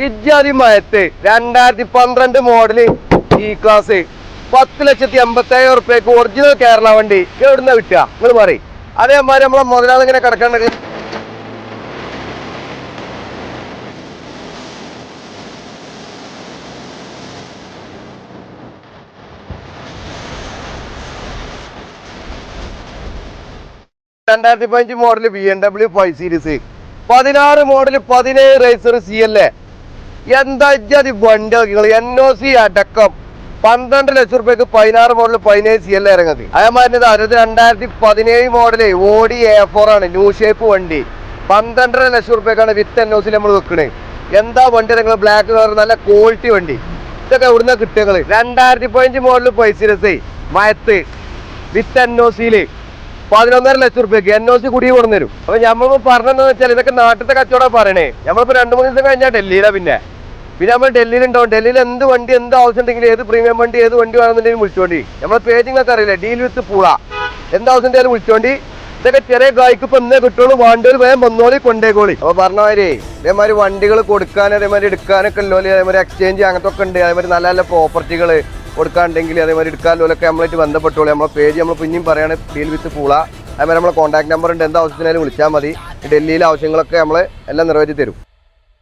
ഇജ്ജാതി മയത്ത് 2012 മോഡല് ഈ ക്ലാസ് 10,87,000 റുപ്യക്ക് ഒറിജിനൽ കേരള വണ്ടി എവിടുന്ന കിട്ടുക നിങ്ങൾ പറയും. അതേമാതിരി നമ്മളെ മുതലാളി ഇങ്ങനെ കിടക്കേണ്ടത് model BMW 5 series 16 model 17 racer CL എന്താ ഇജ്ജാതി വണ്ടി NOC അടക്കം 12 ലക്ഷം റുപ്യക്ക് 16 മോഡൽ 17 CL ഇറങ്ങുന്നത്. അതേമാതിരി 2017 മോഡല് ഓഡി A4 ആണ്, ന്യൂ ഷേപ്പ് വണ്ടി 12.5 ലക്ഷം റുപ്യക്കാണ് വിത്ത് NOC നമ്മൾ വെക്കണേ. എന്താ വണ്ടി നിങ്ങൾ ബ്ലാക്ക് കളർ നല്ല ക്വാളിറ്റി വണ്ടി. ഇതൊക്കെ എവിടുന്ന കിട്ടുകൾ 2015 മോഡൽ 5 സീരീസ് മയത്ത് വിത്ത് NOCയില് 11.5 ലക്ഷം റുപ്യക്ക് NOC കുടി കൊണ്ടു തരും. അപ്പൊ നമ്മളിപ്പോ പറഞ്ഞെന്ന് വെച്ചാൽ ഇതൊക്കെ നാട്ടിലത്തെ കച്ചവടം പറയണേ. നമ്മളിപ്പോ 2-3 ദിവസം കഴിഞ്ഞാൽ ഡൽഹിയിലാ പിന്നെ നമ്മൾ ഡൽഹിയിലുണ്ടാവും. ഡൽഹിയിൽ എന്ത് വണ്ടി എന്ത് ആവശ്യം ഉണ്ടെങ്കിലും ഏത് പ്രീമിയം വണ്ടി ഏത് വണ്ടി വേണമെന്നുണ്ടെങ്കിലും വിളിച്ചോണ്ടി. നമ്മളെ പേജിങ്ങൊക്കെ അറിയില്ല, ഡീൽ വിത്ത് പൂള എന്താവശ്യം ഉണ്ടെങ്കിലും വിളിച്ചോണ്ടി. ഇതൊക്കെ ചെറിയ കായ്ക്ക് ഇപ്പൊ എന്നേ കിട്ടുള്ളൂ. വാണ്ടൂർ വേഗം വന്നോളി കൊണ്ടേക്കോളി. അപ്പൊ പറഞ്ഞമാതിരി അതേമാതിരി വണ്ടികൾ കൊടുക്കാൻ അതേമാതിരി എടുക്കാനൊക്കെ ഉള്ളോലി അതേമാതിരി എക്സ്ചേഞ്ച് അങ്ങനത്തെ ഒക്കെ ഉണ്ട്. അതേമാതിരി നല്ല നല്ല പ്രോപ്പർട്ടികൾ കൊടുക്കാനുണ്ടെങ്കിൽ അതേമാതിരി എടുക്കാനുള്ളവരൊക്കെ നമ്മളായിട്ട് ബന്ധപ്പെട്ടോളി. നമ്മളെ പേജ് നമ്മൾ പിന്നെയും പറയാണ് ഡീൽ വിത്ത് പൂള. അതേമാതിരി നമ്മളെ കോൺടാക്ട് നമ്പർ ഉണ്ട്, എന്താ ആവശ്യത്തിനാലും വിളിച്ചാൽ മതി. ഡൽഹിയിലെ ആവശ്യങ്ങളൊക്കെ നമ്മൾ എല്ലാം നിറവേറ്റി തരും.